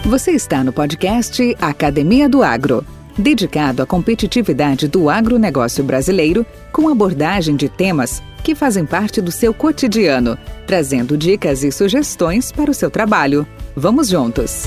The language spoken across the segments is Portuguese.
Você está no podcast Academia do Agro, dedicado à competitividade do agronegócio brasileiro, com abordagem de temas que fazem parte do seu cotidiano, trazendo dicas e sugestões para o seu trabalho. Vamos juntos!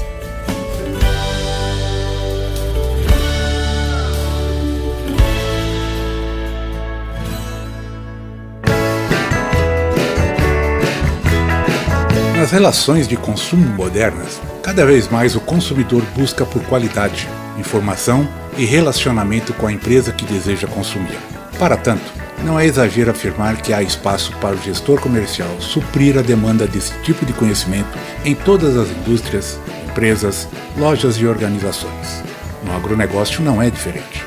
Nas relações de consumo modernas, cada vez mais o consumidor busca por qualidade, informação e relacionamento com a empresa que deseja consumir. Para tanto, não é exagero afirmar que há espaço para o gestor comercial suprir a demanda desse tipo de conhecimento em todas as indústrias, empresas, lojas e organizações. No agronegócio não é diferente.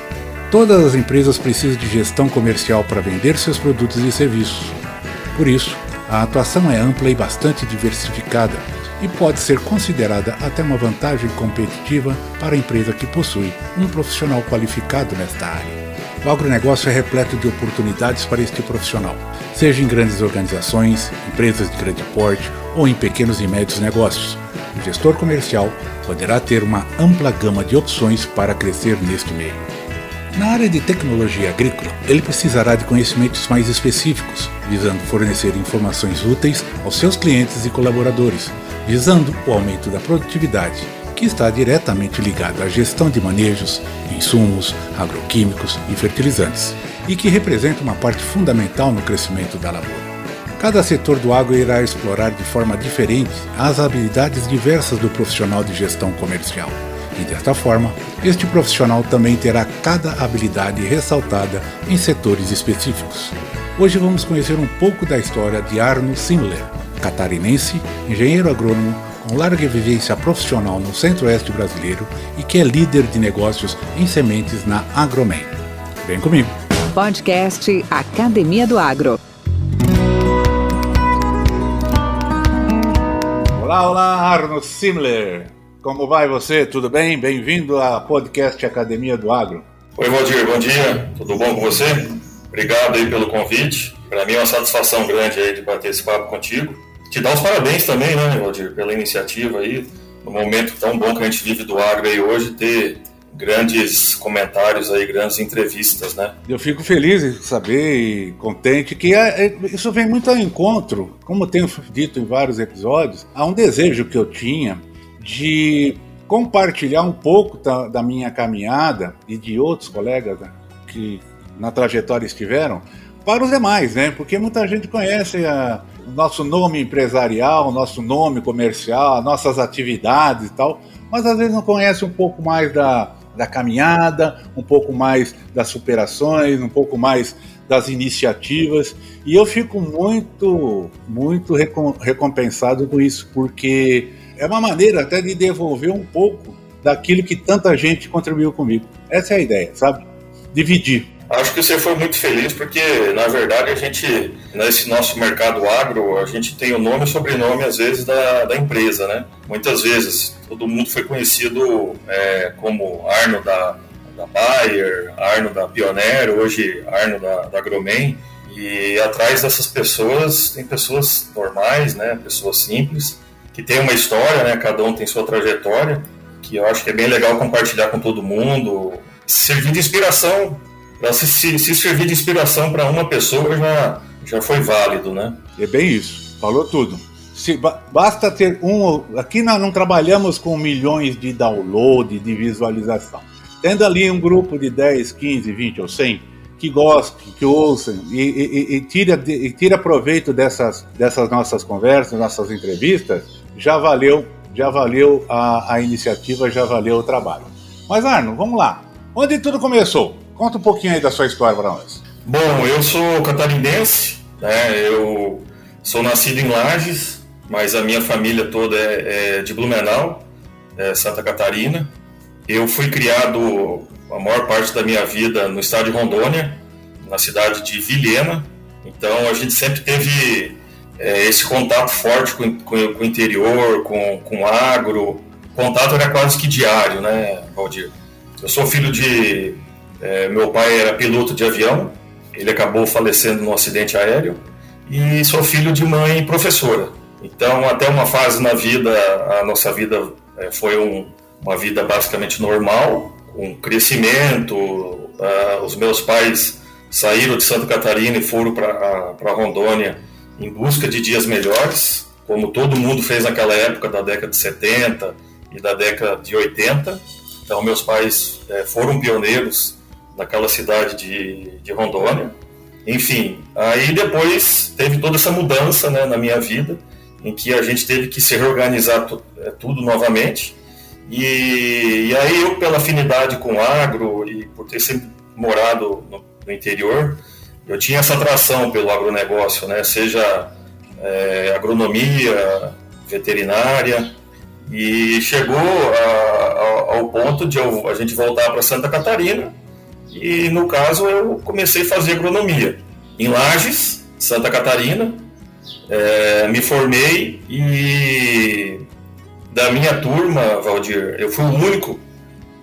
Todas as empresas precisam de gestão comercial para vender seus produtos e serviços. Por isso, a atuação é ampla e bastante diversificada e pode ser considerada até uma vantagem competitiva para a empresa que possui um profissional qualificado nesta área. O agronegócio é repleto de oportunidades para este profissional, seja em grandes organizações, empresas de grande porte ou em pequenos e médios negócios. O gestor comercial poderá ter uma ampla gama de opções para crescer neste meio. Na área de tecnologia agrícola, ele precisará de conhecimentos mais específicos, visando fornecer informações úteis aos seus clientes e colaboradores, visando o aumento da produtividade, que está diretamente ligado à gestão de manejos, insumos, agroquímicos e fertilizantes, e que representa uma parte fundamental no crescimento da lavoura. Cada setor do agro irá explorar de forma diferente as habilidades diversas do profissional de gestão comercial. E desta forma, este profissional também terá cada habilidade ressaltada em setores específicos. Hoje vamos conhecer um pouco da história de Arno Simler, catarinense, engenheiro agrônomo com larga vivência profissional no centro-oeste brasileiro e que é líder de negócios em sementes na Agromen. Vem comigo! Podcast Academia do Agro. Olá, Arno Simler! Como vai você? Tudo bem? Bem-vindo ao podcast Academia do Agro. Oi, Valdir, bom dia. Tudo bom com você? Obrigado aí pelo convite. Para mim é uma satisfação grande aí de bater esse papo contigo. Te dar os parabéns também, né, Valdir, pela iniciativa aí. No momento tão bom que a gente vive do agro aí hoje, ter grandes comentários aí, grandes entrevistas, né? Eu fico feliz em saber e contente que isso vem muito ao encontro, como tenho dito em vários episódios, há um desejo que eu tinha de compartilhar um pouco da minha caminhada e de outros colegas, né, que na trajetória estiveram, para os demais, né? Porque muita gente conhece o nosso nome empresarial, o nosso nome comercial, nossas atividades e tal, mas às vezes não conhece um pouco mais da caminhada, um pouco mais das superações, um pouco mais das iniciativas, e eu fico muito, muito recompensado com isso, porque é uma maneira até de devolver um pouco daquilo que tanta gente contribuiu comigo. Essa é a ideia, sabe? Dividir. Acho que você foi muito feliz porque, na verdade, a gente, nesse nosso mercado agro, a gente tem o nome e sobrenome, às vezes, da empresa, né? Muitas vezes, todo mundo foi conhecido como Arno da Bayer, Arno da Pioneer, hoje Arno da Agromen. E atrás dessas pessoas, tem pessoas normais, né? Pessoas simples, que tem uma história, né? Cada um tem sua trajetória, que eu acho que é bem legal compartilhar com todo mundo, servir de inspiração. Se servir de inspiração para uma pessoa já foi válido, né? É bem isso, falou tudo. Basta ter aqui nós não trabalhamos com milhões de download, de visualização. Tendo ali um grupo de 10, 15, 20 ou 100 que gostem, que ouçam e tira proveito dessas nossas conversas, nossas entrevistas, já valeu a iniciativa, já valeu o trabalho. Mas Arno, vamos lá. Onde tudo começou? Conta um pouquinho aí da sua história para nós. Bom, eu sou catarinense, né? Eu sou nascido em Lages, mas a minha família toda é de Blumenau, Santa Catarina. Eu fui criado a maior parte da minha vida no estado de Rondônia, na cidade de Vilhena. Então a gente sempre teve esse contato forte com o interior, com o agro. O contato era quase que diário, né, Valdir? Eu sou filho de... meu pai era piloto de avião, ele acabou falecendo num acidente aéreo, e sou filho de mãe professora. Então, até uma fase na vida, a nossa vida Foi uma vida basicamente normal, com crescimento. Os meus pais saíram de Santa Catarina e foram para Rondônia em busca de dias melhores, como todo mundo fez naquela época da década de 70 e da década de 80. Então, meus pais foram pioneiros naquela cidade de Rondônia. Enfim, aí depois teve toda essa mudança, né, na minha vida, em que a gente teve que se reorganizar tudo novamente. E aí eu, pela afinidade com o agro e por ter sempre morado no interior, eu tinha essa atração pelo agronegócio, né, seja agronomia, veterinária, e chegou ao ponto de a gente voltar para Santa Catarina. E, no caso, eu comecei a fazer agronomia em Lages, Santa Catarina. Me formei e da minha turma, Valdir, eu fui o único,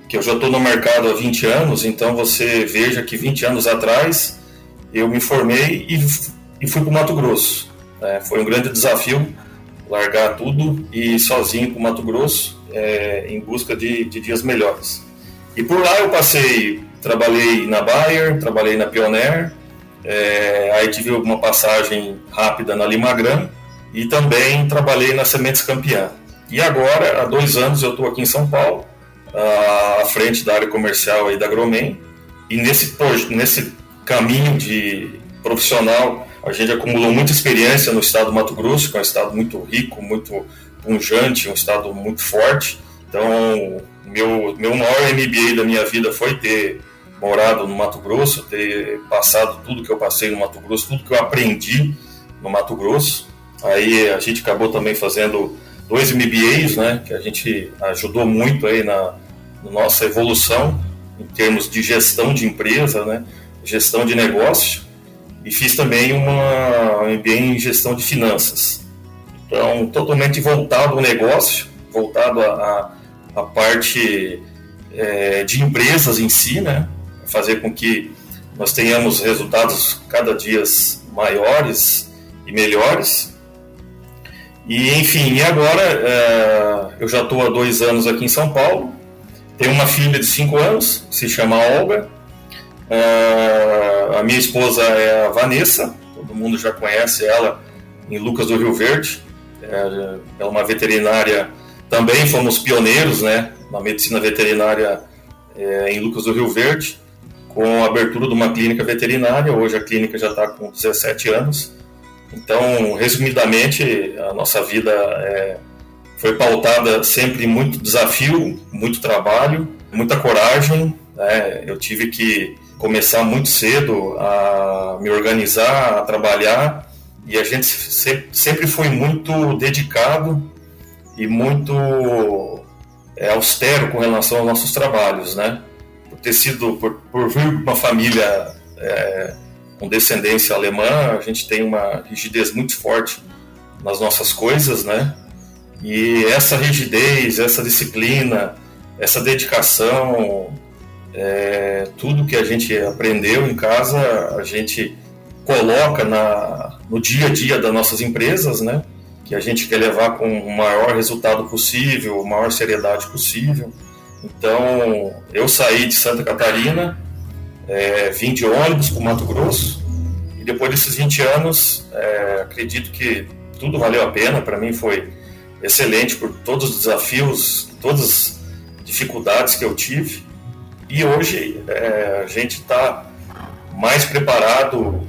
que eu já estou no mercado há 20 anos, então você veja que 20 anos atrás eu me formei e fui para o Mato Grosso. Foi um grande desafio largar tudo e ir sozinho para o Mato Grosso em busca de dias melhores. E por lá eu trabalhei na Bayer, trabalhei na Pioneer, aí tive uma passagem rápida na Limagram e também trabalhei na Sementes Campeã. E agora, há 2 anos, eu estou aqui em São Paulo, à frente da área comercial aí da Agromen, e nesse caminho de profissional, a gente acumulou muita experiência no estado do Mato Grosso, que é um estado muito rico, muito pujante, um estado muito forte. Então, meu maior MBA da minha vida foi ter morado no Mato Grosso, ter passado tudo que eu passei no Mato Grosso, tudo que eu aprendi no Mato Grosso. Aí a gente acabou também fazendo 2 MBAs, né, que a gente ajudou muito aí na nossa evolução em termos de gestão de empresa, né, gestão de negócio, e fiz também um MBA em gestão de finanças. Então, totalmente voltado ao negócio, voltado à parte de empresas em si, né, fazer com que nós tenhamos resultados cada dia maiores e melhores. E, enfim, e agora eu já estou há 2 anos aqui em São Paulo, tenho uma filha de 5 anos, que se chama Olga. A minha esposa é a Vanessa, todo mundo já conhece ela em Lucas do Rio Verde. Ela é uma veterinária, também fomos pioneiros, né, na medicina veterinária em Lucas do Rio Verde, com a abertura de uma clínica veterinária. Hoje a clínica já está com 17 anos. Então, resumidamente, a nossa vida foi pautada sempre em muito desafio, muito trabalho, muita coragem, né? Eu tive que começar muito cedo a me organizar, a trabalhar, e a gente sempre foi muito dedicado e muito austero com relação aos nossos trabalhos, né? Por vir de uma família com descendência alemã, a gente tem uma rigidez muito forte nas nossas coisas, né? E essa rigidez, essa disciplina, essa dedicação, tudo que a gente aprendeu em casa, a gente coloca no dia a dia das nossas empresas, né? Que a gente quer levar com o maior resultado possível, a maior seriedade possível. Então, eu saí de Santa Catarina, vim de ônibus para o Mato Grosso, e depois desses 20 anos, acredito que tudo valeu a pena. Para mim foi excelente por todos os desafios, todas as dificuldades que eu tive, e hoje a gente está mais preparado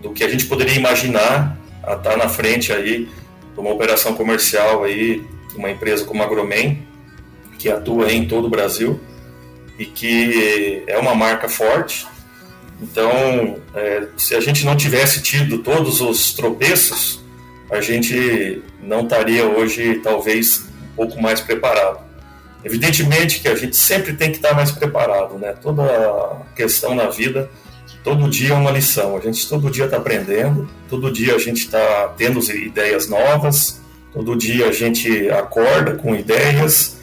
do que a gente poderia imaginar a estar na frente aí de uma operação comercial aí, uma empresa como a Agromen, que atua em todo o Brasil e que é uma marca forte. Então, se a gente não tivesse tido todos os tropeços, a gente não estaria hoje, talvez, um pouco mais preparado. Evidentemente que a gente sempre tem que estar mais preparado, né? Toda questão na vida, todo dia é uma lição. A gente todo dia está aprendendo, todo dia a gente está tendo ideias novas, todo dia a gente acorda com ideias,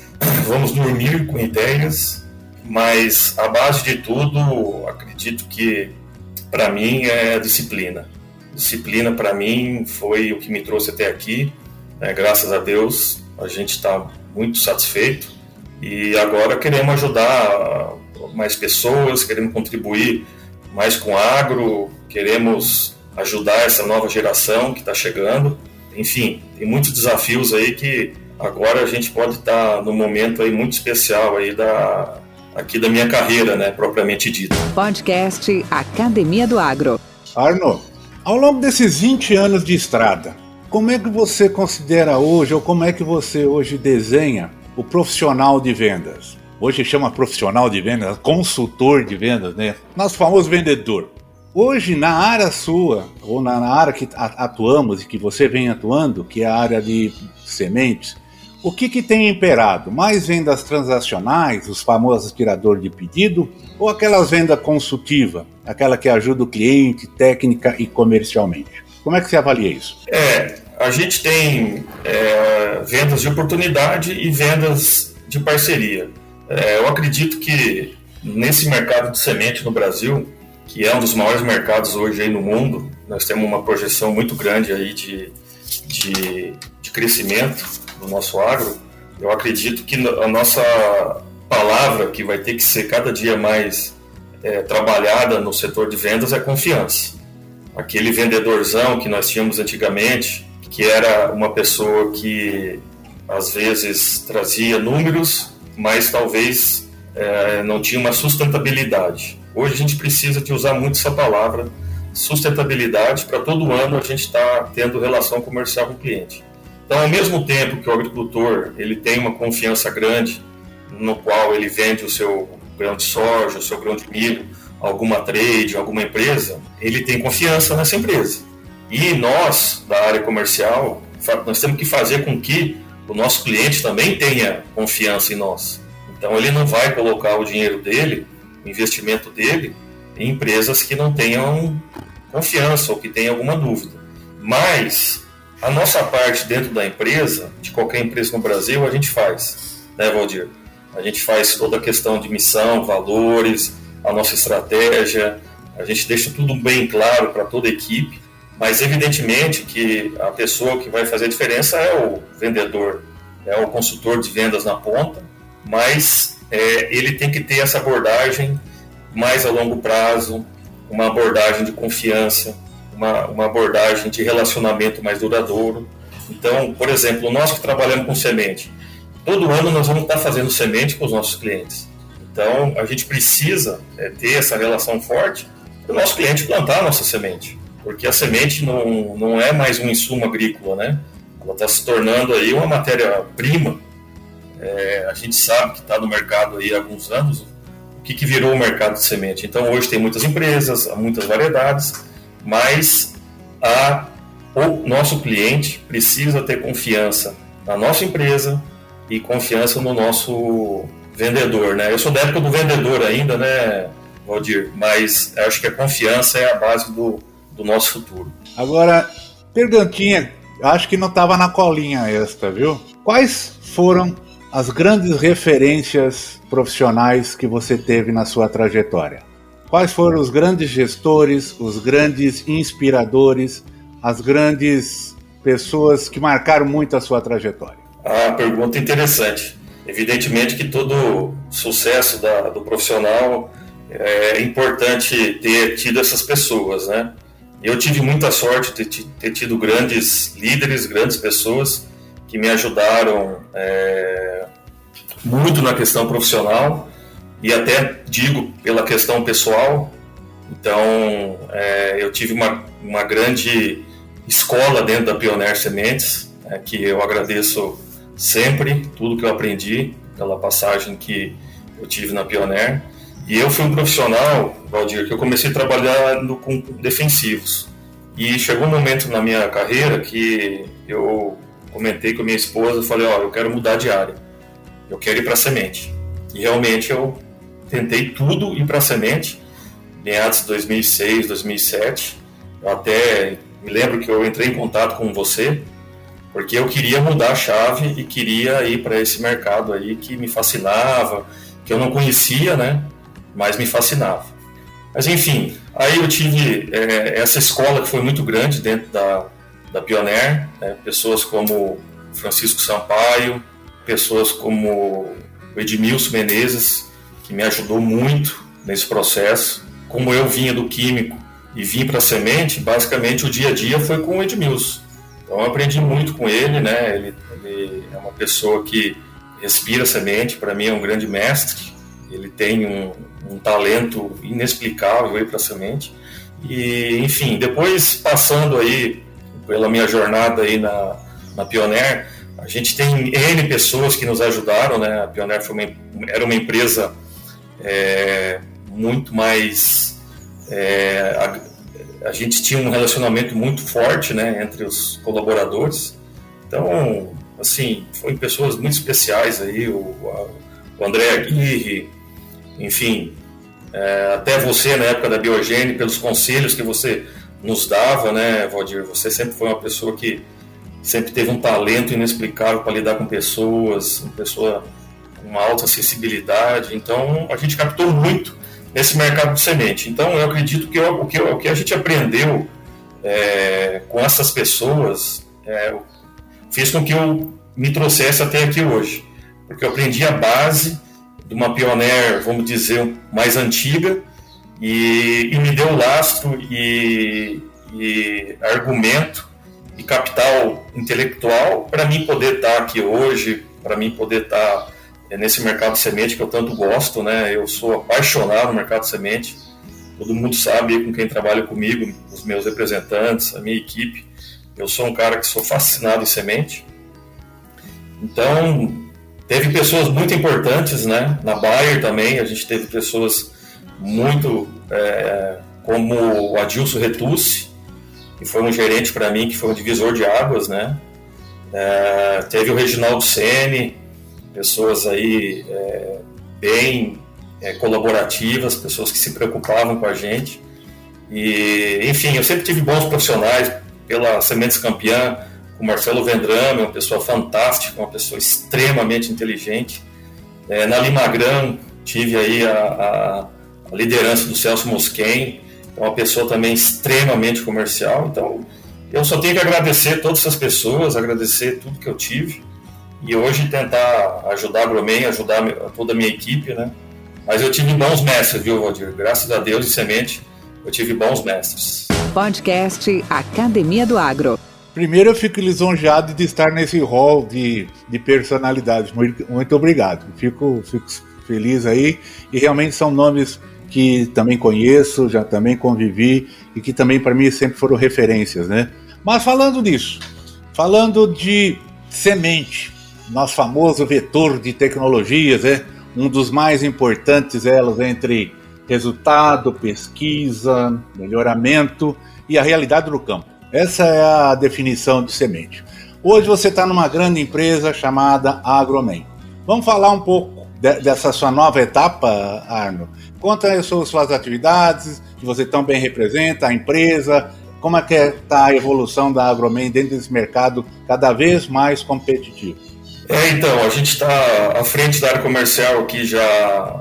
vamos dormir com ideias, mas a base de tudo, acredito que, para mim, é a disciplina. Disciplina, para mim, foi o que me trouxe até aqui, graças a Deus. a gente está muito satisfeito e agora queremos ajudar mais pessoas, queremos contribuir mais com o agro, queremos ajudar essa nova geração que está chegando. Enfim, tem muitos desafios aí que agora a gente pode estar num momento aí muito especial aí aqui da minha carreira, né, propriamente dita. Podcast Academia do Agro. Arno, ao longo desses 20 anos de estrada, como é que você considera hoje, ou como é que você hoje desenha o profissional de vendas? Hoje chama profissional de vendas, consultor de vendas, né? Nosso famoso vendedor. Hoje, na área sua, ou na área que atuamos e que você vem atuando, que é a área de sementes, o que tem imperado? Mais vendas transacionais, os famosos tirador de pedido, ou aquelas vendas consultivas, aquela que ajuda o cliente, técnica e comercialmente? Como é que você avalia isso? A gente tem vendas de oportunidade e vendas de parceria. Eu acredito que nesse mercado de semente no Brasil, que é um dos maiores mercados hoje aí no mundo, nós temos uma projeção muito grande aí de crescimento do nosso agro. Eu acredito que a nossa palavra, que vai ter que ser cada dia mais trabalhada no setor de vendas, é confiança. Aquele vendedorzão que nós tínhamos antigamente, que era uma pessoa que às vezes trazia números, mas talvez não tinha uma sustentabilidade. Hoje a gente precisa de usar muito essa palavra, sustentabilidade, para todo ano a gente estar tendo relação comercial com o cliente. Então, ao mesmo tempo que o agricultor ele tem uma confiança grande, no qual ele vende o seu grão de soja, o seu grão de milho, alguma trade, alguma empresa, ele tem confiança nessa empresa. E nós, da área comercial, nós temos que fazer com que o nosso cliente também tenha confiança em nós. Então, ele não vai colocar o dinheiro dele, o investimento dele, em empresas que não tenham confiança ou que tenham alguma dúvida. Mas a nossa parte dentro da empresa, de qualquer empresa no Brasil, a gente faz, né, Valdir? A gente faz toda a questão de missão, valores, a nossa estratégia, a gente deixa tudo bem claro para toda a equipe, mas evidentemente que a pessoa que vai fazer a diferença é o vendedor, é o consultor de vendas na ponta, mas ele tem que ter essa abordagem mais a longo prazo, uma abordagem de confiança, uma abordagem de relacionamento mais duradouro. Então, por exemplo, nós que trabalhamos com semente, todo ano nós vamos estar fazendo semente com os nossos clientes. Então, a gente precisa ter essa relação forte para o nosso cliente plantar a nossa semente, porque a semente não é mais um insumo agrícola, né? Ela está se tornando aí uma matéria-prima. A gente sabe que está no mercado aí há alguns anos, o que virou o mercado de semente. Então, hoje tem muitas empresas, muitas variedades, mas o nosso cliente precisa ter confiança na nossa empresa e confiança no nosso vendedor, né? Eu sou da época do vendedor ainda, né, Valdir? Mas acho que a confiança é a base do nosso futuro. Agora, perguntinha, acho que não estava na colinha esta, viu? Quais foram as grandes referências profissionais que você teve na sua trajetória? Quais foram os grandes gestores, os grandes inspiradores, as grandes pessoas que marcaram muito a sua trajetória? Pergunta interessante. Evidentemente que todo sucesso do profissional é importante ter tido essas pessoas, né? Eu tive muita sorte de ter tido grandes líderes, grandes pessoas que me ajudaram muito na questão profissional e até digo pela questão pessoal. Então, eu tive uma grande escola dentro da Pioneer Sementes, que eu agradeço sempre tudo que eu aprendi pela passagem que eu tive na Pioneer. E eu fui um profissional, Valdir, que eu comecei a trabalhar com defensivos. E chegou um momento na minha carreira que eu comentei com a minha esposa, falei, eu quero mudar de área, eu quero ir para a semente. E realmente eu tentei tudo ir para a semente, meados de 2006, 2007. Eu até me lembro que eu entrei em contato com você, porque eu queria mudar a chave e queria ir para esse mercado aí que me fascinava, que eu não conhecia, né? Mas me fascinava. Mas enfim, aí eu tive essa escola que foi muito grande dentro da Pioneer, né? Pessoas como Francisco Sampaio, pessoas como o Edmilson Menezes, que me ajudou muito nesse processo. Como eu vinha do químico e vim para a semente, basicamente o dia a dia foi com o Edmilson. Então eu aprendi muito com ele, né? Ele é uma pessoa que respira a semente, para mim é um grande mestre. Ele tem um talento inexplicável para a semente. E, enfim, depois passando aí pela minha jornada aí na Pioneer, a gente tem N pessoas que nos ajudaram, né? A Pioneer era uma empresa muito mais... a gente tinha um relacionamento muito forte, né, entre os colaboradores. Então, assim, foram pessoas muito especiais aí, o André Aguirre, enfim, até você na época da Biogene, pelos conselhos que você nos dava, né, Valdir? Você sempre foi uma pessoa que sempre teve um talento inexplicável para lidar com pessoas, uma pessoa com uma alta sensibilidade. Então, a gente captou muito nesse mercado de semente. Então, eu acredito que o que a gente aprendeu com essas pessoas fez com que eu me trouxesse até aqui hoje. Porque eu aprendi a base de uma Pioneer, vamos dizer, mais antiga, e me deu lastro e argumento e capital intelectual para mim poder estar aqui hoje, para mim poder estar nesse mercado de semente que eu tanto gosto, né? Eu sou apaixonado no mercado de semente. Todo mundo sabe, com quem trabalha comigo, os meus representantes, a minha equipe, eu sou um cara que sou fascinado em semente. Então, teve pessoas muito importantes, né? Na Bayer também, a gente teve pessoas muito, como o Adilson Retucci, que foi um gerente para mim, que foi um divisor de águas, né? Teve o Reginaldo Sene, pessoas aí bem colaborativas, pessoas que se preocupavam com a gente. E, enfim, eu sempre tive bons profissionais pela Sementes Campeã, o Marcelo Vendrame, uma pessoa fantástica, uma pessoa extremamente inteligente. Na Limagram, tive aí a liderança do Celso Mosquen, uma pessoa também extremamente comercial. Então, eu só tenho que agradecer todas essas pessoas, agradecer tudo que eu tive, e hoje tentar ajudar a Agromen, ajudar toda a minha equipe, né? Mas eu tive bons mestres, viu, Valdir? Graças a Deus, em semente, eu tive bons mestres. Podcast Academia do Agro. Primeiro, eu fico lisonjeado de estar nesse hall de personalidades. Muito obrigado. Fico feliz aí. E realmente são nomes que também conheço, já também convivi e que também para mim sempre foram referências, né? Mas falando disso, falando de semente, nosso famoso vetor de tecnologias, um dos mais importantes elas entre resultado, pesquisa, melhoramento e a realidade do campo. Essa é a definição de semente. Hoje você está numa grande empresa chamada Agromen. Vamos falar um pouco dessa sua nova etapa, Arno? Conta as suas atividades, que você tão bem representa, a empresa, como é que está a evolução da Agromen dentro desse mercado cada vez mais competitivo. Então, a gente está à frente da área comercial aqui já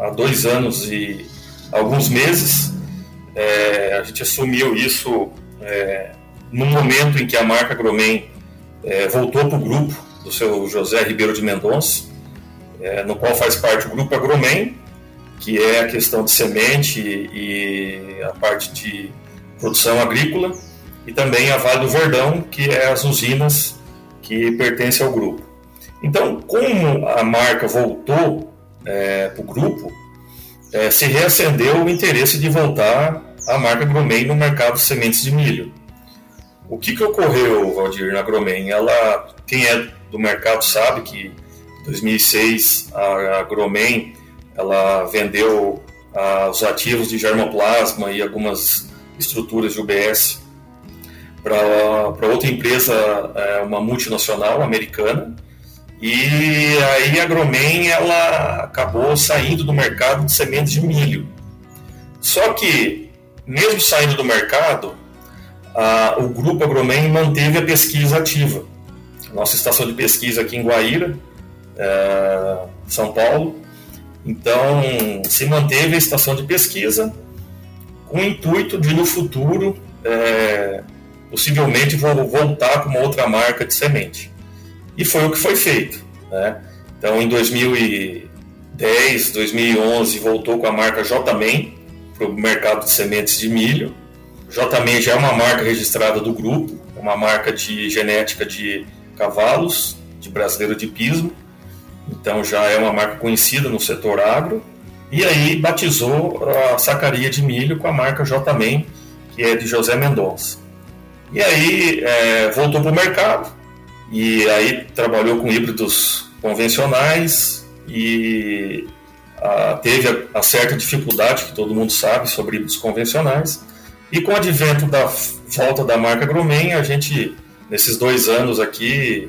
há 2 anos e alguns meses. A gente assumiu isso no momento em que a marca Agromen voltou para o grupo do seu José Ribeiro de Mendonça, no qual faz parte o grupo Agromen, que é a questão de semente e a parte de produção agrícola, e também a Vale do Verdão, que é as usinas que pertencem ao grupo. Então, como a marca voltou para o grupo, se reacendeu o interesse de voltar a marca Agromen no mercado de sementes de milho. O que ocorreu, Valdir, na Agromen? Quem é do mercado sabe que em 2006 a Agromen ela vendeu os ativos de germoplasma e algumas estruturas de UBS para outra empresa, uma multinacional americana. E aí a Agromen ela acabou saindo do mercado de sementes de milho. Só que, mesmo saindo do mercado, o grupo Agromen manteve a pesquisa ativa. Nossa estação de pesquisa aqui em Guaíra, São Paulo. Então, se manteve a estação de pesquisa com o intuito de, no futuro, possivelmente voltar com uma outra marca de semente. E foi o que foi feito, né? Então, em 2010, 2011, voltou com a marca J-Man para o mercado de sementes de milho. J-Man já é uma marca registrada do grupo, uma marca de genética de cavalos, de brasileiro de pismo. Então, já é uma marca conhecida no setor agro. E aí, batizou a sacaria de milho com a marca J-Man, que é de José Mendonça. E aí, voltou para o mercado. E aí trabalhou com híbridos convencionais e teve a certa dificuldade, que todo mundo sabe, sobre híbridos convencionais. E com o advento da volta da marca Agroman, a gente, nesses 2 anos aqui,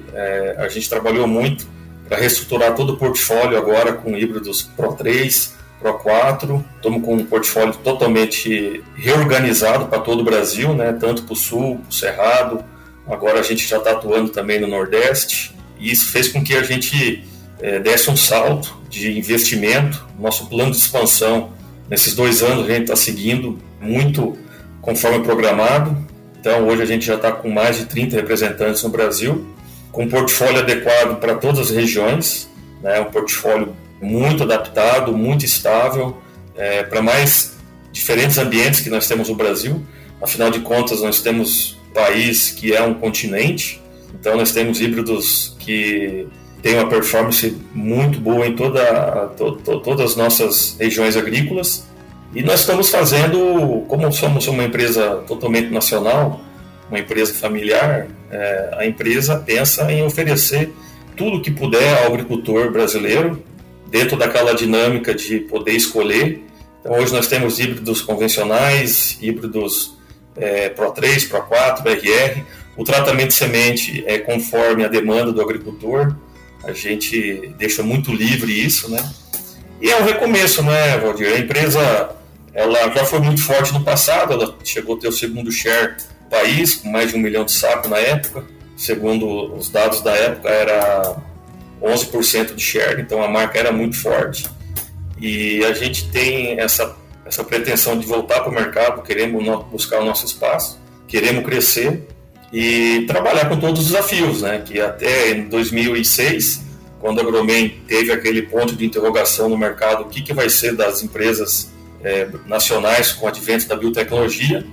a gente trabalhou muito para reestruturar todo o portfólio agora com híbridos Pro 3, Pro 4. Estamos com um portfólio totalmente reorganizado para todo o Brasil, né? Tanto para o Sul, para o Cerrado. Agora a gente já está atuando também no Nordeste, e isso fez com que a gente desse um salto de investimento. Nosso plano de expansão, nesses 2 anos, a gente está seguindo muito conforme programado. Então hoje a gente já está com mais de 30 representantes no Brasil, com um portfólio adequado para todas as regiões, né? Um portfólio muito adaptado, muito estável, para mais diferentes ambientes que nós temos no Brasil. Afinal de contas, nós temos país que é um continente, então nós temos híbridos que têm uma performance muito boa em todas as nossas regiões agrícolas, e nós estamos fazendo, como somos uma empresa totalmente nacional, uma empresa familiar, a empresa pensa em oferecer tudo que puder ao agricultor brasileiro, dentro daquela dinâmica de poder escolher. Então hoje nós temos híbridos convencionais, híbridos Pro 3, Pro 4, RR. O tratamento de semente é conforme a demanda do agricultor. A gente deixa muito livre isso, né? E é um recomeço, né, Valdir? A empresa ela já foi muito forte no passado, ela chegou a ter o segundo share do país, com mais de 1 milhão de sacos na época. Segundo os dados da época, era 11% de share, então a marca era muito forte. E a gente tem essa pretensão de voltar para o mercado, queremos buscar o nosso espaço, queremos crescer e trabalhar com todos os desafios, né? Que até em 2006, quando a Agroman teve aquele ponto de interrogação no mercado, o que vai ser das empresas nacionais com o advento da biotecnologia,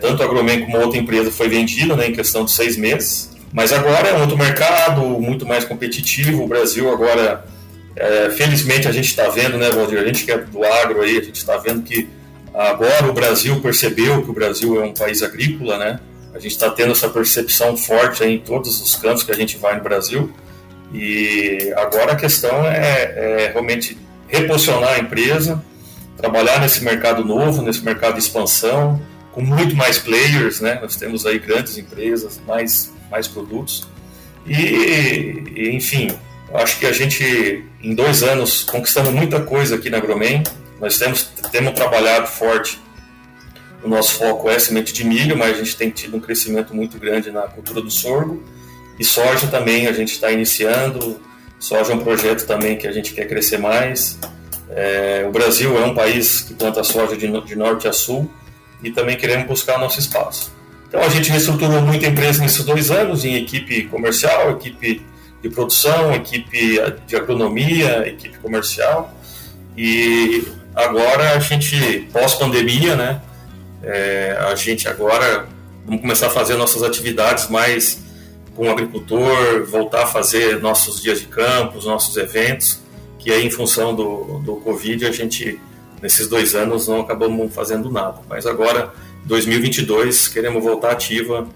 tanto a Agroman como outra empresa foi vendida, né, em questão de 6 meses, mas agora é um outro mercado, muito mais competitivo. O Brasil agora, felizmente a gente está vendo, né, Valdir, a gente que é do agro aí, a gente está vendo que agora o Brasil percebeu que o Brasil é um país agrícola, né? A gente está tendo essa percepção forte aí em todos os cantos que a gente vai no Brasil, e agora a questão é realmente reposicionar a empresa, trabalhar nesse mercado novo, nesse mercado de expansão, com muito mais players, né? Nós temos aí grandes empresas, mais produtos, e enfim, eu acho que a gente, em 2 anos, conquistamos muita coisa aqui na Agroman. Nós temos trabalhado forte. O nosso foco é semente de milho, mas a gente tem tido um crescimento muito grande na cultura do sorgo. E soja também a gente está iniciando. Soja é um projeto também que a gente quer crescer mais. O Brasil é um país que planta soja de norte a sul, e também queremos buscar o nosso espaço. Então a gente reestruturou muito a empresa nesses 2 anos, em equipe comercial, equipe de produção, equipe de agronomia, equipe comercial. E agora a gente, pós-pandemia, né? A gente agora vamos começar a fazer nossas atividades mais com o agricultor, voltar a fazer nossos dias de campo, os nossos eventos, que aí em função do Covid a gente, nesses 2 anos, não acabamos fazendo nada. Mas agora, 2022, queremos voltar ativa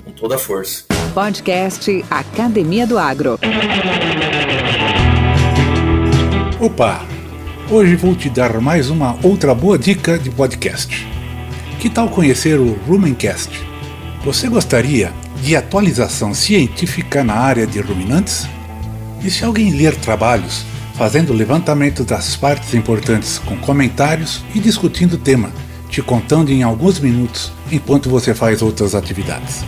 com toda a força. Podcast Academia do Agro. Opa! Hoje vou te dar mais uma outra boa dica de podcast. Que tal conhecer o Rumencast? Você gostaria de atualização científica na área de ruminantes? E se alguém ler trabalhos fazendo levantamento das partes importantes com comentários e discutindo o tema, te contando em alguns minutos enquanto você faz outras atividades?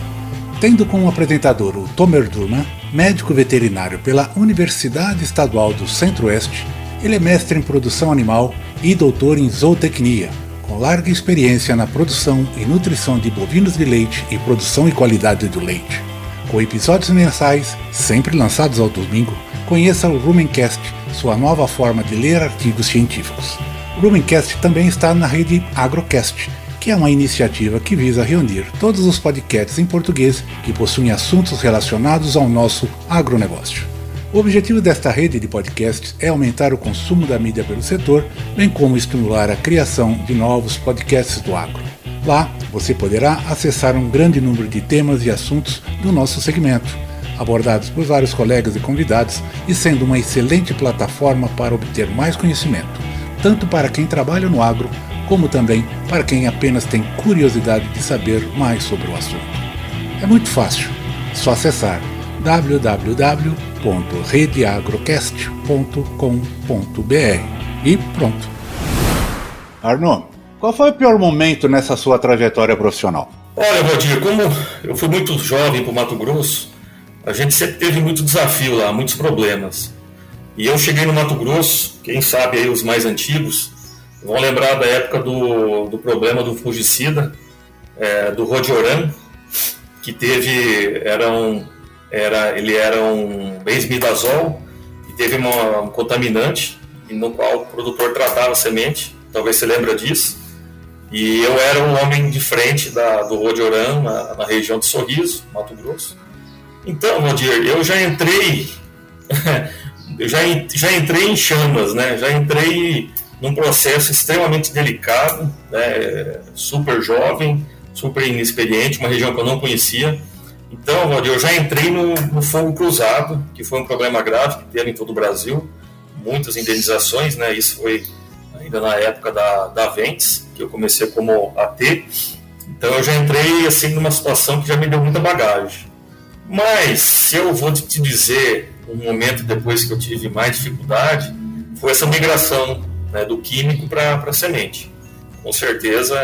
Tendo como apresentador o Tomer Durman, médico veterinário pela Universidade Estadual do Centro-Oeste, ele é mestre em produção animal e doutor em zootecnia, com larga experiência na produção e nutrição de bovinos de leite e produção e qualidade do leite. Com episódios mensais, sempre lançados ao domingo, conheça o Rumencast, sua nova forma de ler artigos científicos. O Rumencast também está na rede Agrocast, que é uma iniciativa que visa reunir todos os podcasts em português que possuem assuntos relacionados ao nosso agronegócio. O objetivo desta rede de podcasts é aumentar o consumo da mídia pelo setor, bem como estimular a criação de novos podcasts do agro. Lá, você poderá acessar um grande número de temas e assuntos do nosso segmento, abordados por vários colegas e convidados, e sendo uma excelente plataforma para obter mais conhecimento, tanto para quem trabalha no agro, como também para quem apenas tem curiosidade de saber mais sobre o assunto. É muito fácil, só acessar www.redeagrocast.com.br e pronto. Arno, qual foi o pior momento nessa sua trajetória profissional? Olha, Valdir, como eu fui muito jovem para o Mato Grosso, a gente sempre teve muito desafio lá, muitos problemas. E eu cheguei no Mato Grosso, quem sabe aí os mais antigos vão lembrar da época do problema do fungicida, do Rodioran, que teve, ele era um benzimidazol, e teve um contaminante, no qual o produtor tratava a semente, talvez você lembra disso. E eu era um homem de frente do Rodioran, na região de Sorriso, Mato Grosso. Então, Valdir, eu já entrei já entrei em chamas, né? Já entrei num processo extremamente delicado, né? Super jovem, super inexperiente, uma região que eu não conhecia. Então, Valdir, eu já entrei no fogo cruzado, que foi um problema grave que teve em todo o Brasil, muitas indenizações, né? Isso foi ainda na época da Ventes, que eu comecei como AT. Então eu já entrei assim numa situação que já me deu muita bagagem. Mas se eu vou te dizer um momento depois que eu tive mais dificuldade, foi essa migração, né, do químico para a semente. Com certeza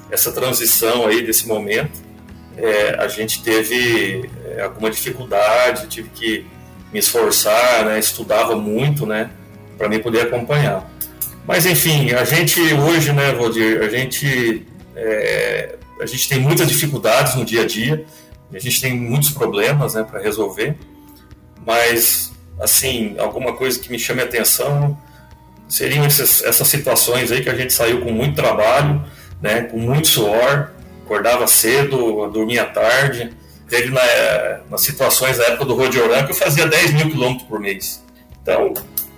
essa transição aí desse momento, a gente teve alguma dificuldade, tive que me esforçar, né, estudava muito, né, para mim poder acompanhar. Mas enfim, a gente hoje, né, Valdir, a gente tem muitas dificuldades no dia a dia, a gente tem muitos problemas, né, para resolver, mas assim, alguma coisa que me chame a atenção seriam essas situações aí que a gente saiu com muito trabalho, né, com muito suor, acordava cedo, dormia tarde. Teve nas situações da época do Rodioran que eu fazia 10 mil quilômetros por mês. Então,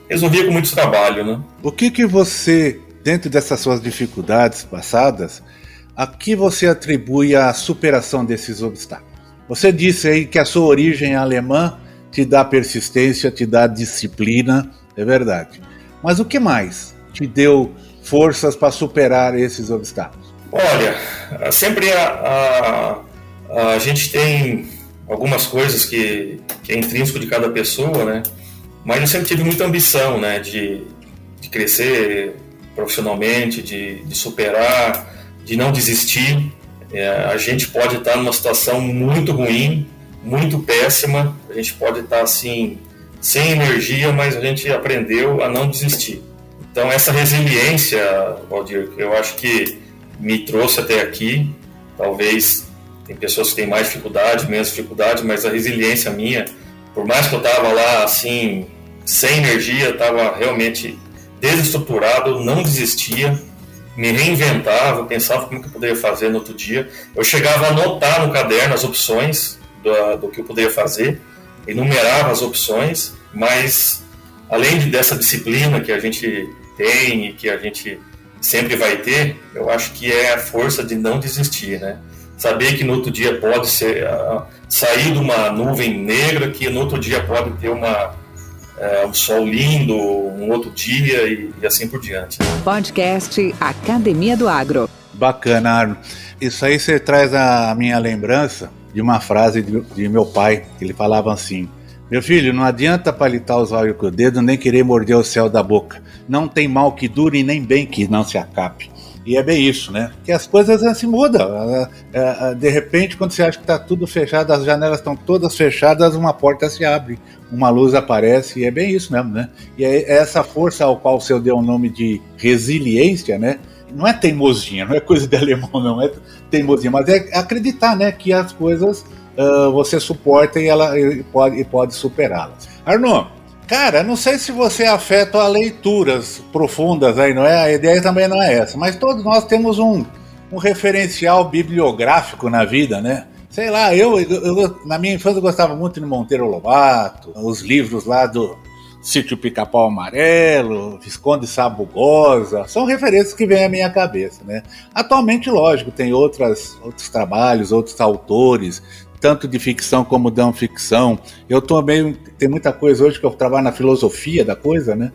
resolvia com muito trabalho, né? O que você, dentro dessas suas dificuldades passadas, a que você atribui a superação desses obstáculos? Você disse aí que a sua origem alemã te dá persistência, te dá disciplina, é verdade. Mas o que mais te deu forças para superar esses obstáculos? Olha, sempre a gente tem algumas coisas que é intrínseco de cada pessoa, né? Mas eu sempre tive muita ambição, né, de crescer profissionalmente, de superar, de não desistir. A gente pode estar numa situação muito ruim, muito péssima, a gente pode estar assim, sem energia, mas a gente aprendeu a não desistir. Então essa resiliência, Valdir, eu acho que me trouxe até aqui. Talvez tem pessoas que têm mais dificuldade, menos dificuldade, mas a resiliência minha, por mais que eu estava lá assim, sem energia, estava realmente desestruturado, eu não desistia, me reinventava, pensava como que eu poderia fazer no outro dia. Eu chegava a anotar no caderno as opções do que eu poderia fazer, enumerava as opções, mas além dessa disciplina que a gente tem e que a gente sempre vai ter, eu acho que é a força de não desistir, né? Saber que no outro dia pode sair de uma nuvem negra, que no outro dia pode ter um sol lindo, um outro dia e assim por diante. Podcast Academia do Agro. Bacana, Arno. Isso aí você traz a minha lembrança de uma frase de meu pai, que ele falava assim: meu filho, não adianta palitar os olhos com o dedo, nem querer morder o céu da boca. Não tem mal que dure, nem bem que não se acabe. E é bem isso, né? Que as coisas se mudam. De repente, quando você acha que está tudo fechado, as janelas estão todas fechadas, uma porta se abre, uma luz aparece, e é bem isso mesmo, né? E é essa força ao qual o senhor deu o nome de resiliência, né? Não é teimosinha, não é coisa de alemão, não é teimosinha, mas é acreditar, né, que as coisas você suporta e pode superá-la. Arnon, cara, não sei se você é afeto a leituras profundas aí, não é? A ideia também não é essa, mas todos nós temos um referencial bibliográfico na vida, né? Sei lá, eu na minha infância eu gostava muito de Monteiro Lobato, os livros lá do Sítio Pica-Pau Amarelo, Visconde Sabugosa, são referências que vêm à minha cabeça, né? Atualmente, lógico, tem outros trabalhos, outros autores, tanto de ficção como de não ficção. Eu também, tem muita coisa hoje que eu trabalho na filosofia da coisa, né?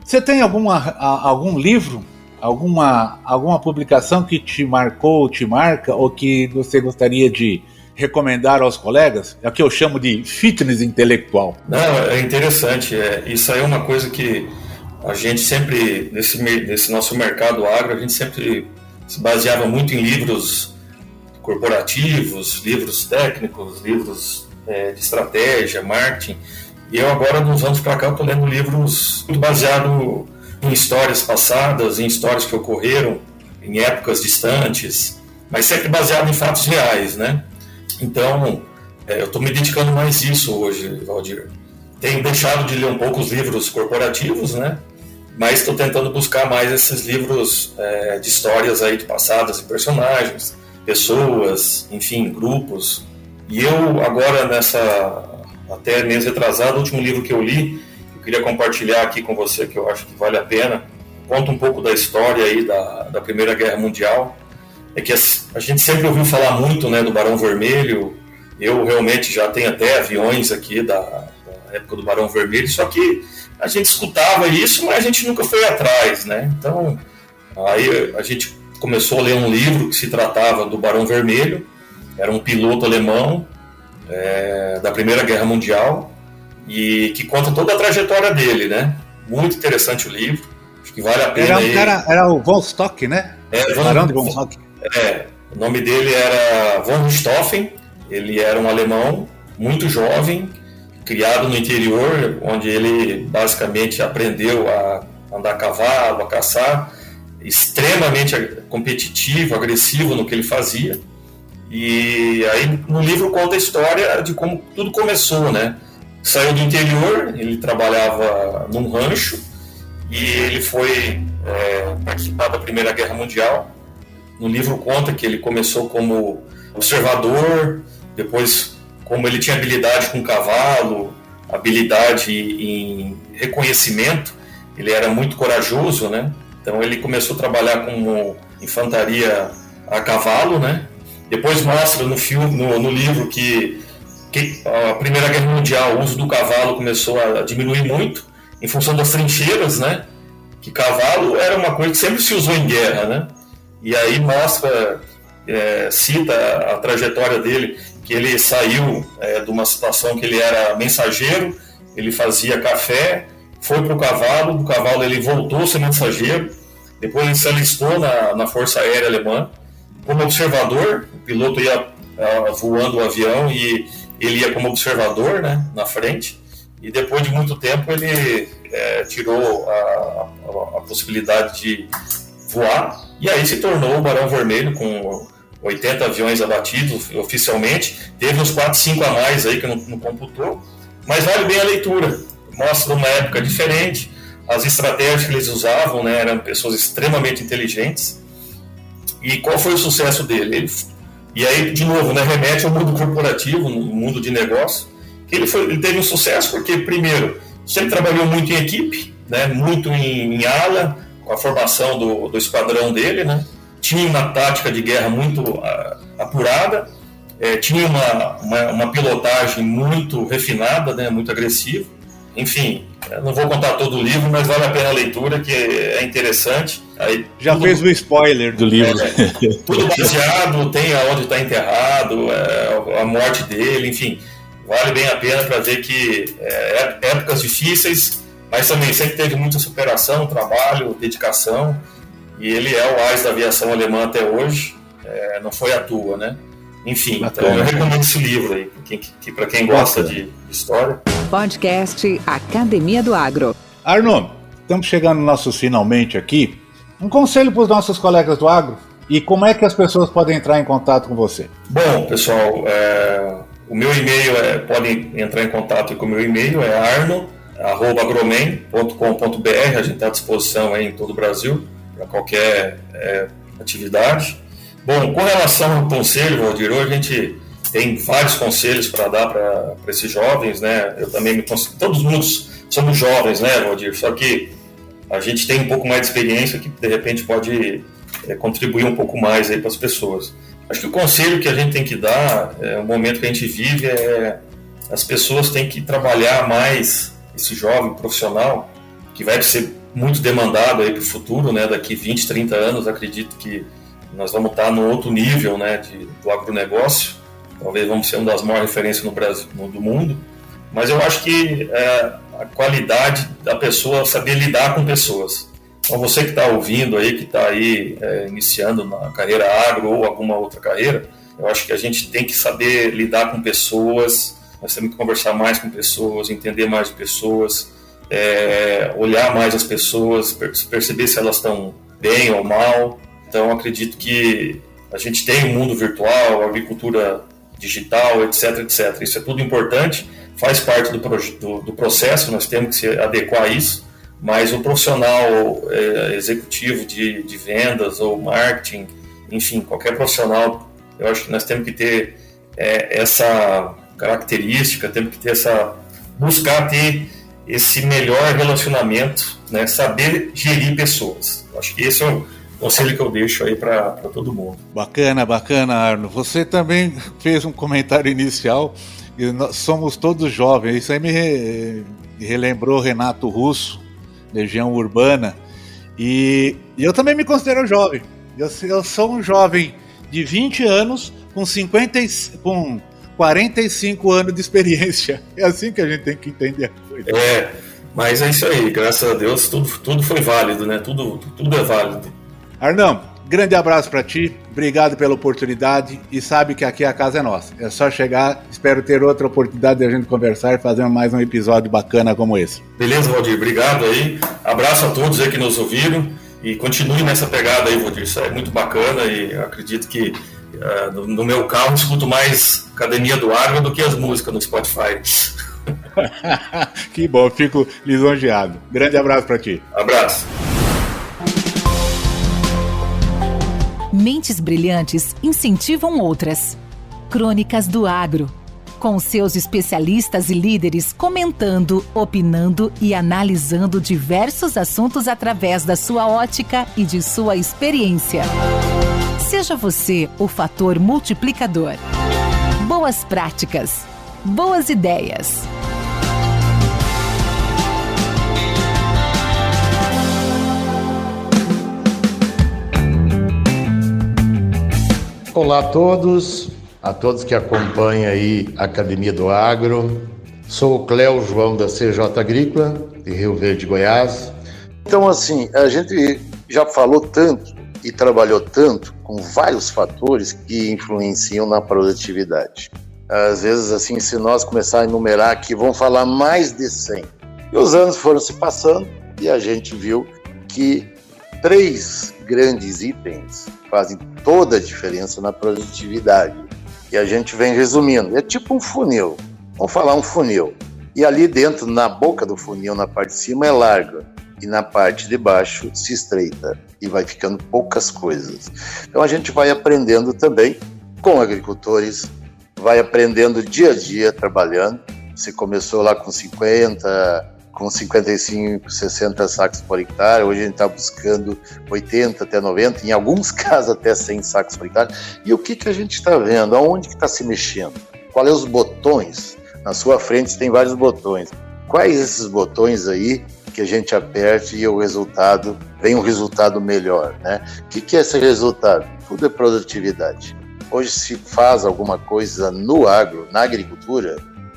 Você tem algum livro, alguma publicação que te marcou, te marca, ou que você gostaria de recomendar aos colegas? É o que eu chamo de fitness intelectual. Não, é interessante. Isso aí é uma coisa que a gente sempre, nesse nosso mercado agro, a gente sempre se baseava muito em livros corporativos, livros técnicos, livros de estratégia, marketing. E eu agora, nos anos para cá, estou lendo livros muito baseados em histórias passadas, em histórias que ocorreram em épocas distantes, mas sempre baseado em fatos reais, né? Então, eu estou me dedicando mais a isso hoje, Valdir. Tenho deixado de ler um pouco os livros corporativos, né? Mas estou tentando buscar mais esses livros de histórias aí de passadas, de personagens, pessoas, enfim, grupos. E eu agora até mês retrasado, o último livro que eu li, eu queria compartilhar aqui com você, que eu acho que vale a pena, conta um pouco da história aí da Primeira Guerra Mundial. É que a gente sempre ouviu falar muito, né, do Barão Vermelho. Eu realmente já tenho até aviões aqui da época do Barão Vermelho, só que a gente escutava isso, mas a gente nunca foi atrás, né? Então, aí a gente começou a ler um livro que se tratava do Barão Vermelho. Era um piloto alemão da Primeira Guerra Mundial e que conta toda a trajetória dele, né? Muito interessante o livro, acho que vale a pena. Era o von Stock, né? Barão de von Stock. O nome dele era von Richthofen. Ele era um alemão muito jovem, criado no interior, onde ele basicamente aprendeu a andar a cavalo, a caçar, extremamente competitivo, agressivo no que ele fazia. E aí no livro conta a história de como tudo começou, né? Saiu do interior, ele trabalhava num rancho e ele foi participar da Primeira Guerra Mundial. No livro conta que ele começou como observador, depois como ele tinha habilidade com cavalo, habilidade em reconhecimento, ele era muito corajoso, né? Então ele começou a trabalhar como infantaria a cavalo, né? Depois mostra no livro que a Primeira Guerra Mundial, o uso do cavalo começou a diminuir muito, em função das trincheiras, né? Que cavalo era uma coisa que sempre se usou em guerra, né? E aí cita a trajetória dele, que ele saiu de uma situação que ele era mensageiro, ele fazia café, foi para o cavalo, do cavalo ele voltou a ser mensageiro, depois ele se alistou na Força Aérea Alemã, como observador. O piloto ia voando o avião e ele ia como observador, né, na frente, e depois de muito tempo ele tirou a possibilidade de voar, e aí se tornou o Barão Vermelho, com 80 aviões abatidos oficialmente. Teve uns 4, 5 a mais aí que não computou, mas vale bem a leitura. Mostra uma época diferente, as estratégias que eles usavam, né, eram pessoas extremamente inteligentes. E qual foi o sucesso dele? E aí, de novo, né, remete ao mundo corporativo, no mundo de negócio, que ele teve um sucesso porque, primeiro, sempre trabalhou muito em equipe, né, muito em ala, com a formação do esquadrão dele, né? Tinha uma tática de guerra muito apurada, tinha uma pilotagem muito refinada, né, muito agressiva. Enfim, não vou contar todo o livro, mas vale a pena a leitura, que é interessante. Aí, já fez o spoiler do livro. Tudo baseado, tem aonde está enterrado, a morte dele, enfim. Vale bem a pena para ver que épocas difíceis, mas também sempre teve muita superação, trabalho, dedicação, e ele é o ás da aviação alemã até hoje, não foi à toa, né? Enfim, bacana. Então eu recomendo esse livro aí, para quem gosta de história. Podcast Academia do Agro. Arnon, estamos chegando nos nossos finalmente aqui. Um conselho para os nossos colegas do agro, e como é que as pessoas podem entrar em contato com você? Bom, pessoal, O meu e-mail podem entrar em contato com o meu e-mail, é arno@agromen.com.br. A gente está à disposição aí em todo o Brasil para qualquer atividade. Bom, com relação ao conselho, Valdir, hoje a gente tem vários conselhos para dar para esses jovens, né? Eu também me considero, todos nós somos jovens, né, Valdir? Só que a gente tem um pouco mais de experiência que de repente pode contribuir um pouco mais aí para as pessoas. Acho que o conselho que a gente tem que dar, o momento que a gente vive, as pessoas têm que trabalhar mais esse jovem profissional, que vai ser muito demandado aí para o futuro, né? Daqui 20, 30 anos, acredito que nós vamos estar no outro nível, né, do agronegócio. Talvez vamos ser uma das maiores referências no Brasil, do mundo. Mas eu acho que a qualidade da pessoa saber lidar com pessoas. Então, você que está ouvindo aí, que está aí iniciando na carreira agro ou alguma outra carreira, eu acho que a gente tem que saber lidar com pessoas, nós temos que conversar mais com pessoas, entender mais de pessoas, olhar mais as pessoas, perceber se elas estão bem ou mal. Então, acredito que a gente tem um mundo virtual, agricultura digital, etc, etc. Isso é tudo importante, faz parte do processo, nós temos que se adequar a isso. Mas o profissional executivo de vendas ou marketing, enfim, qualquer profissional, eu acho que nós temos que ter essa característica, temos que ter buscar ter esse melhor relacionamento, né, saber gerir pessoas. Eu acho que esse é o conselho que eu deixo aí para todo mundo. Bacana, Arno. Você também fez um comentário inicial, e nós somos todos jovens, isso aí me relembrou Renato Russo, Legião Urbana, e eu também me considero jovem. Eu sou um jovem de 20 anos com 45 anos de experiência. É assim que a gente tem que entender a coisa. Mas é isso aí, graças a Deus tudo foi válido, né? Tudo é válido. Arnão, grande abraço para ti, obrigado pela oportunidade, e sabe que aqui a casa é nossa. É só chegar, espero ter outra oportunidade de a gente conversar e fazer mais um episódio bacana como esse. Beleza, Valdir, obrigado aí, abraço a todos aí que nos ouviram, e continue nessa pegada aí, Valdir, isso é muito bacana, e eu acredito que no meu carro escuto mais Academia do Agro do que as músicas no Spotify. Que bom, fico lisonjeado. Grande abraço para ti. Abraço. Mentes brilhantes incentivam outras. Crônicas do Agro, com seus especialistas e líderes comentando, opinando e analisando diversos assuntos através da sua ótica e de sua experiência. Seja você o fator multiplicador. Boas práticas, boas ideias. Olá a todos que acompanham aí a Academia do Agro. Sou o Cléo João da CJ Agrícola, de Rio Verde, Goiás. Então, assim, a gente já falou tanto e trabalhou tanto com vários fatores que influenciam na produtividade. Às vezes, assim, se nós começarmos a enumerar aqui, vamos falar mais de 100. E os anos foram se passando e a gente viu que 3 grandes itens fazem toda a diferença na produtividade. E a gente vem resumindo. É tipo um funil. Vamos falar um funil. E ali dentro, na boca do funil, na parte de cima, é larga. E na parte de baixo, se estreita. E vai ficando poucas coisas. Então a gente vai aprendendo também com agricultores, vai aprendendo dia a dia, trabalhando. Você começou lá com 50... com 55, 60 sacos por hectare, hoje a gente está buscando 80 até 90, em alguns casos até 100 sacos por hectare. E o que a gente está vendo? Aonde que está se mexendo? Quais são os botões? Na sua frente tem vários botões. Quais esses botões aí que a gente aperte e o resultado, vem um resultado melhor, né? O que é esse resultado? Tudo é produtividade. Hoje se faz alguma coisa no agro, na agricultura,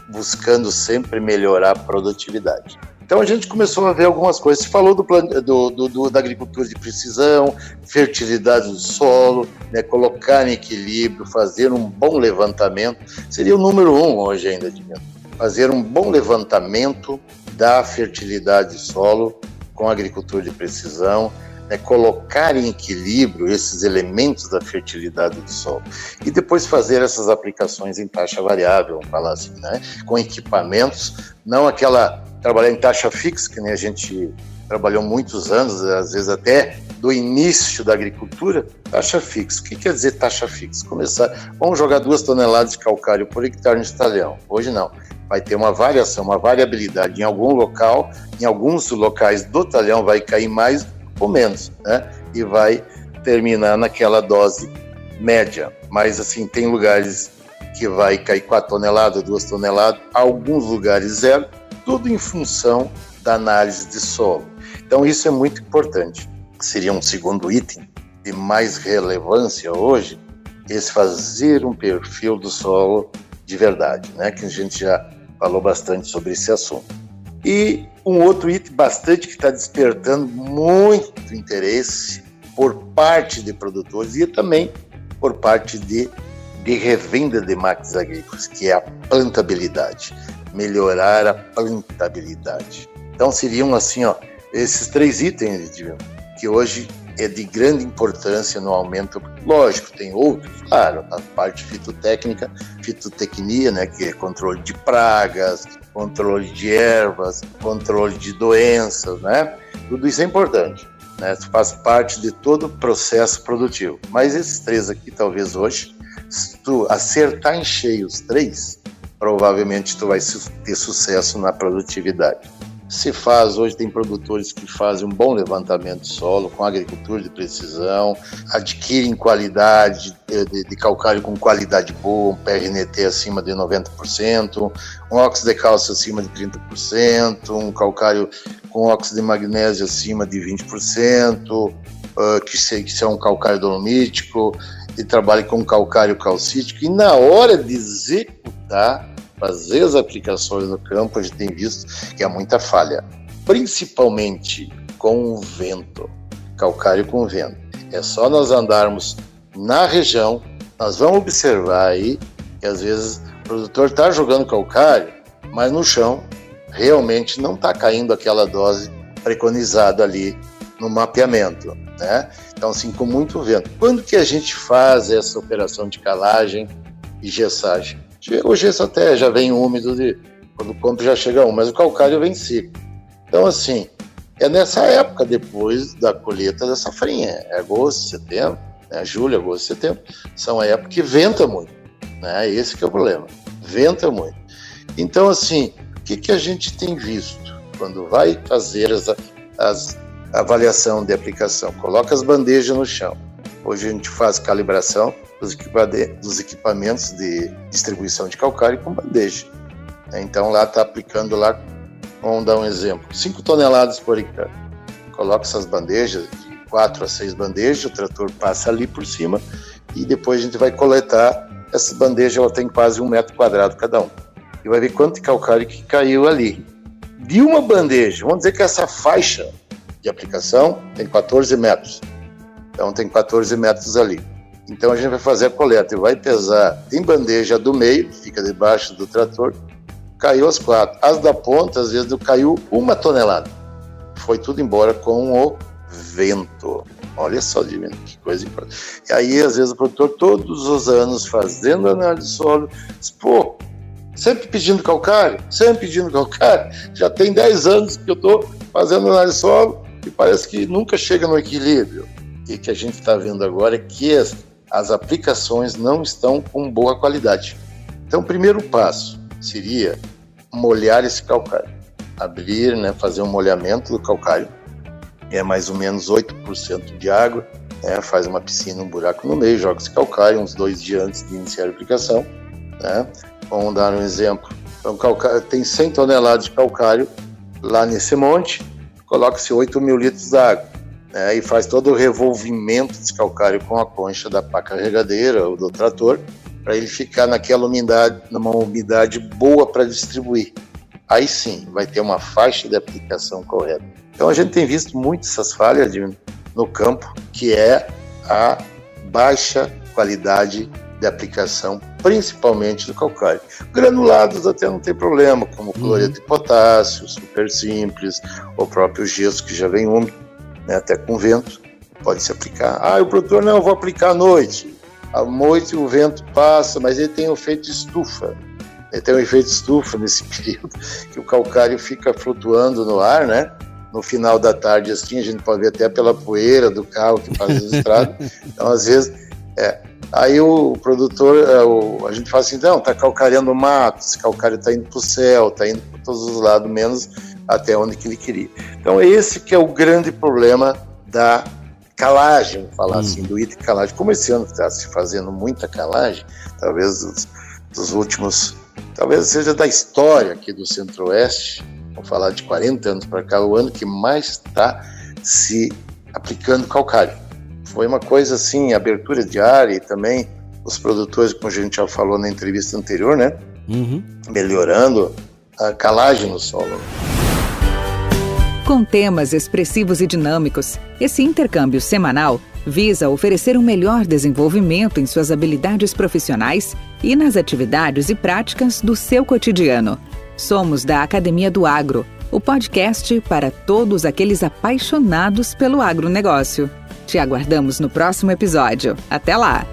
buscando sempre melhorar a produtividade. Então a gente começou a ver algumas coisas. Se falou da agricultura de precisão, fertilidade do solo, né, colocar em equilíbrio, fazer um bom levantamento. Seria o número 1 hoje ainda, Edmilson. Fazer um bom levantamento da fertilidade do solo com a agricultura de precisão, colocar em equilíbrio esses elementos da fertilidade do solo e depois fazer essas aplicações em taxa variável, vamos falar assim, né? Com equipamentos, não trabalhar em taxa fixa, que nem a gente trabalhou muitos anos, às vezes até do início da agricultura. Taxa fixa. O que quer dizer taxa fixa? Vamos jogar 2 toneladas de calcário por hectare no talhão. Hoje não. Vai ter uma variação, uma variabilidade. Em alguns locais do talhão vai cair mais ou menos, né? E vai terminar naquela dose média. Mas assim, tem lugares que vai cair 4 toneladas, 2 toneladas, alguns lugares 0, tudo em função da análise de solo. Então isso é muito importante. Seria um segundo item de mais relevância hoje, esse fazer um perfil do solo de verdade, né? Que a gente já falou bastante sobre esse assunto. E um outro item bastante que está despertando muito interesse por parte de produtores e também por parte de revenda de máquinas agrícolas, que é a plantabilidade, melhorar a plantabilidade. Então seriam assim, esses 3 itens que hoje é de grande importância no aumento. Lógico, tem outros, claro, a parte fitotécnica, fitotecnia, né, que é controle de pragas, controle de ervas, controle de doenças, né? Tudo isso é importante, né? Faz parte de todo o processo produtivo. Mas esses 3 aqui, talvez hoje, se tu acertar em cheio os 3, provavelmente tu vai ter sucesso na produtividade. Hoje tem produtores que fazem um bom levantamento de solo com agricultura de precisão, adquirem qualidade de calcário com qualidade boa, um PRNT acima de 90%, um óxido de cálcio acima de 30%, um calcário com óxido de magnésio acima de 20%, que é um calcário dolomítico, e trabalha com calcário calcítico, e na hora de executar, fazer as aplicações no campo, a gente tem visto que há muita falha, principalmente com o vento, calcário com vento. É só nós andarmos na região, nós vamos observar aí que às vezes o produtor está jogando calcário, mas no chão realmente não está caindo aquela dose preconizada ali no mapeamento, né? Então, assim, com muito vento. Quando que a gente faz essa operação de calagem e gessagem? O gesso até já vem úmido, quando o campo já chega mas o calcário vem seco. Então, assim, é nessa época, depois da colheita da safrinha, é agosto, setembro, né? Julho, agosto, setembro, são a época que venta muito, né? Esse que é o problema, venta muito. Então, assim, o que a gente tem visto quando vai fazer a avaliação de aplicação? Coloca as bandejas no chão. Hoje a gente faz calibração dos equipamentos de distribuição de calcário com bandeja. Então lá está aplicando lá, vamos dar um exemplo, 5 toneladas por hectare. Coloca essas bandejas, de 4 a 6 bandejas, o trator passa ali por cima e depois a gente vai coletar. Essa bandeja ela tem quase 1 metro quadrado cada um. E vai ver quanto de calcário que caiu ali. De uma bandeja, vamos dizer que essa faixa de aplicação tem 14 metros. Então tem 14 metros ali. Então a gente vai fazer a coleta e vai pesar. Tem bandeja do meio, que fica debaixo do trator, caiu as 4. As da ponta, às vezes, caiu 1 tonelada. Foi tudo embora com o vento. Olha só, divino, que coisa importante. E aí, às vezes, o produtor, todos os anos, fazendo análise de solo, diz, sempre pedindo calcário, já tem 10 anos que eu estou fazendo análise de solo e parece que nunca chega no equilíbrio. E o que a gente está vendo agora é que as aplicações não estão com boa qualidade. Então, o primeiro passo seria molhar esse calcário. Abrir, né, fazer um molhamento do calcário. É mais ou menos 8% de água. Né, faz uma piscina, um buraco no meio, joga esse calcário uns 2 dias antes de iniciar a aplicação. Né. Vamos dar um exemplo. Então, tem 100 toneladas de calcário lá nesse monte. Coloca-se 8 mil litros d'água. E faz todo o revolvimento desse calcário com a concha da pá carregadeira ou do trator, para ele ficar numa umidade boa para distribuir. Aí sim, vai ter uma faixa de aplicação correta. Então a gente tem visto muito essas falhas no campo, que é a baixa qualidade de aplicação, principalmente do calcário. Granulados até não tem problema, como cloreto de potássio, super simples, o próprio gesso que já vem úmido. né, até com vento, pode se aplicar. O produtor, não, eu vou aplicar à noite. À noite o vento passa, mas ele tem um efeito estufa. Ele tem um efeito estufa nesse período, que o calcário fica flutuando no ar, né? No final da tarde, assim, a gente pode ver até pela poeira do carro que faz as estradas. Então, às vezes, aí o produtor, a gente fala assim, não, está calcareando o mato, esse calcário está indo para o céu, está indo para todos os lados, menos até onde que ele queria. Então, esse que é o grande problema da calagem, vamos falar assim, do item calagem. Como esse ano está se fazendo muita calagem, talvez dos últimos, talvez seja da história aqui do Centro-Oeste, vamos falar de 40 anos para cá, o ano que mais está se aplicando calcário. Foi uma coisa assim, abertura de área e também os produtores, como a gente já falou na entrevista anterior, né? Melhorando a calagem no solo. Com temas expressivos e dinâmicos, esse intercâmbio semanal visa oferecer um melhor desenvolvimento em suas habilidades profissionais e nas atividades e práticas do seu cotidiano. Somos da Academia do Agro, o podcast para todos aqueles apaixonados pelo agronegócio. Te aguardamos no próximo episódio. Até lá!